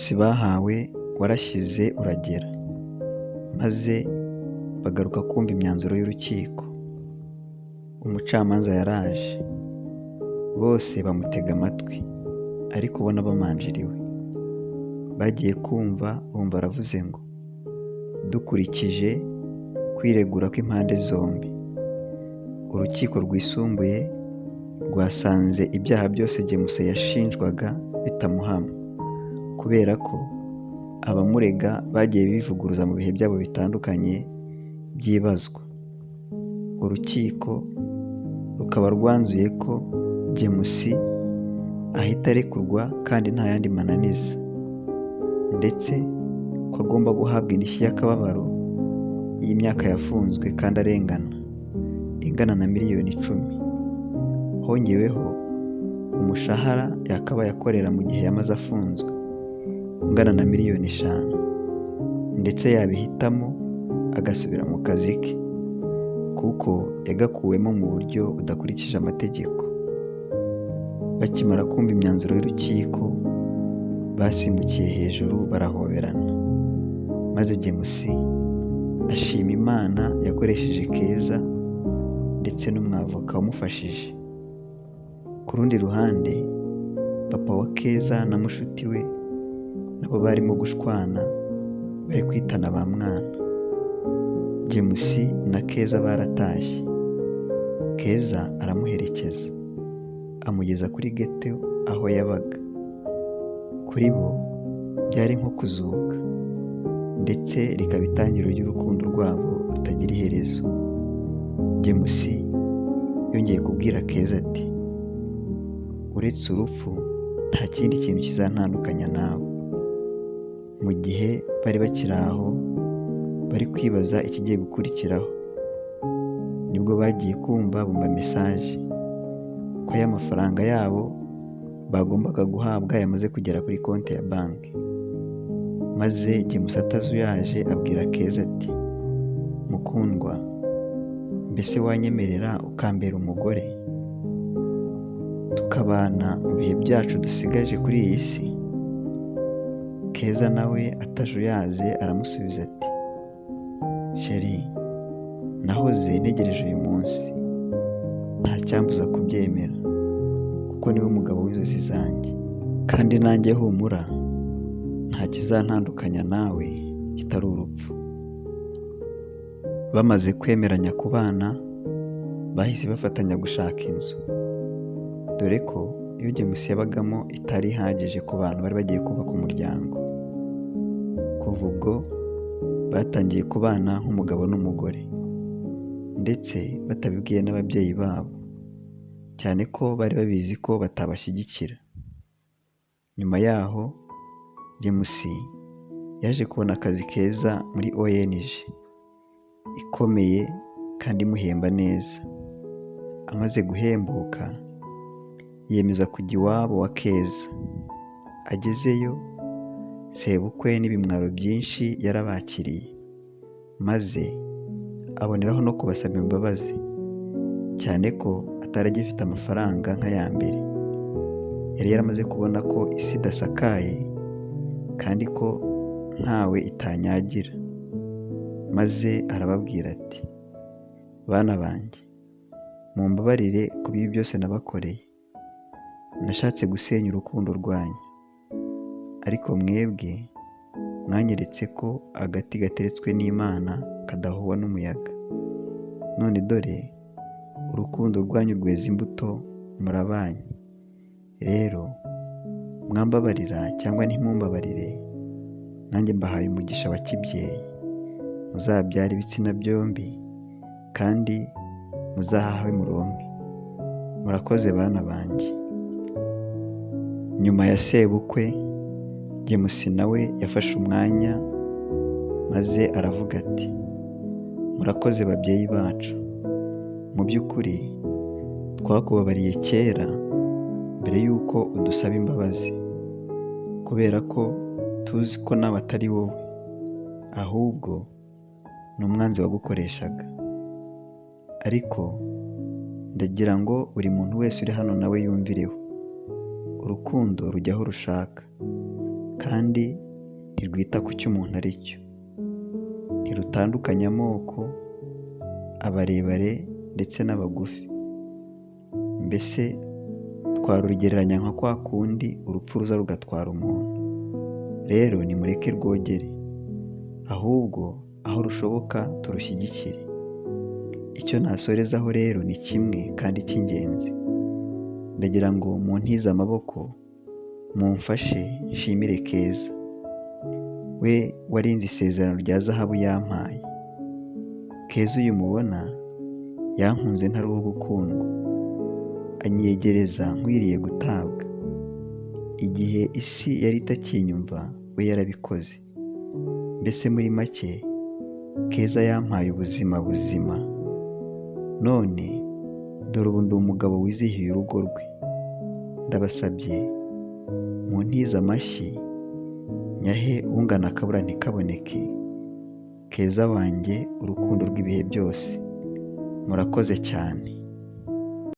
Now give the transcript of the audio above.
umunsi bahawe warashyize uragera, maze bagaruka kumva imyanzuro y'urukiko. Umucamanza yaraje, bose bamutega amatwi, ariko ubona bamanjiriwe. Bagiye kumva bumva aravuze ngo, dukurikije kwiregura kw'impande zombi, urukiko rwisumbuye rwasanze ibyaha byose James yashinjwaga bitamuhama, kubera ko abamurega bagiye bivuguruza mu bihe byabo bitandukanye byibazwa. Urukiko rukaba rwanzuye ko James ahita arekurwa kandi nta yandi mananiza, ndetse ko agomba guhabwa indishyi y'akababaro y'imyaka yafunzwe kandi arengana, ingana na miliyoni 10. Hongeweho umushahara yakabaye akorera mu gihe yamaze afunzwe, ungana na miliyoni 5, ndetse yabihitamo agasubira mu kazi ke, kuko yagakuwemo mu buryo budakurikije amategeko. Bakimara kumva imyanzuro y'urukiko, basimbukiye hejuru barahoberana, maze James ashima Imana yakoresheje Keza ndetse n'umwavoka wamufashije. Ku rundi ruhande, papa wa Keza na mushuti we nabo barimo gushwana, bari kwitana ba mwana. James na Keza baratashye, Keza aramuherekeza amugeza kuri ghetto aho yabaga. Kuri bo byari nko kuzuka, ndetse rikaba itangiriro ry'urukundo rwabo rutagira iherezo. James yongeye kubwira Keza ati, uretse urupfu nta kindi kintu kizantandukanya nawe. Mu gihe bari bakiri aho bari kwibaza ikigiye gukurikiraho, nibwo bagiye kumva bumva mesaje ko y'amafaranga yabo bagombaga guhabwa yamaze kugera kuri konti ya banki. Maze James atazuyaje abwira Keza ati, mukundwa, mbese wanyemerera ukambera umugore tukabana mu bihe byacu dusigaje kuri iyi si? Keza nawe atajuyaze aramusubiza ati, sheri, nahoze ntegereje uyu munsi, nta cyambuza kubyemera, kuko niwe mugabo w'inzozi zanjye, kandi nanjye humura, nta kizantandukanya nawe kitari urupfu. Bamaze kwemeranya kubana, bahise bafatanya gushaka inzu, dore ko iyo James yabagamo itari ihagije ku bantu bari bagiye kubaka umuryango. Kuva ubwo batangiye kubana nk'umugabo n'umugore, ndetse batabibwiye n'ababyeyi babo, cyane ko bari babizi ko batabashyigikira. Nyuma yaho James yaje kubona akazi keza muri ONG ikomeye kandi imuhemba neza. Amaze guhembuka, yiyemeza kujya iwabo wa Keza. Agezeyo, sebukwe n'ibimwaro byinshi yarabakiriye, maze aboneraho no kubasaba imbabazi, cyane ko atari agifite amafaranga nk'aya mbere. Yari yaramaze kubona ko isi idasakaye kandi ko ntawe itanyagira, maze arababwira ati, bana banjye, mumbabarire ku bibi byose nabakoreye. Nashatse gusenya urukundo rwanyu, ariko mwebwe mwanyeretse ko agati gateretswe n'Imana kadahuwa n'umuyaga. None dore urukundo rwanyu rweza imbuto, murabanye. Rero mwambabarira cyangwa ntimumbabarire, nanjye mbahaye umugisha wa kibyeyi, muzabyara ibitsina byombi kandi muzahahe muronke. Murakoze bana banjye. Nyuma ya sebukwe, James nawe yafashe umwanya, maze aravuga ati, murakoze babyeyi bacu, mu by'ukuri twakubabariye kera mbere y'uko udusaba imbabazi, kubera ko tuzi ko nawe atari wowe, ahubwo ni umwanzi wagukoreshaga. Ariko ndagira ngo buri muntu wese uri hano nawe yumvireho, urukundo rujya aho rushaka, kandi ntirwita ku cyo umuntu ari cyo, ntirutandukanya amoko, abarebare ndetse n'abagufi. Mbese twarugereranya nka kwa kundi urupfu ruza rugatwara umuntu. Rero nimureke rwogere, ahubwo aho rushoboka turushyigikire. Icyo nasorezaho rero ni kimwe kandi cy'ingenzi. Ndagira ngo muntize amaboko mumfashe nshimire Keza, we warinze isezerano rya zahabu yampaye. Keza uyu mubona yankunze ntari uwo gukundwa, anyegereza nkwiriye gutabwa. Igihe isi yari itakinyumva we yarabikoze. Mbese muri make Keza yampaye ubuzima buzima, none dore ubu ndi umugabo wizihiye urugo rwe. Ndabasabye muntize amashyi nyahe ungana akabura ntikaboneke, Keza wanjye, urukundo rw'ibihe byose. Murakoze cyane.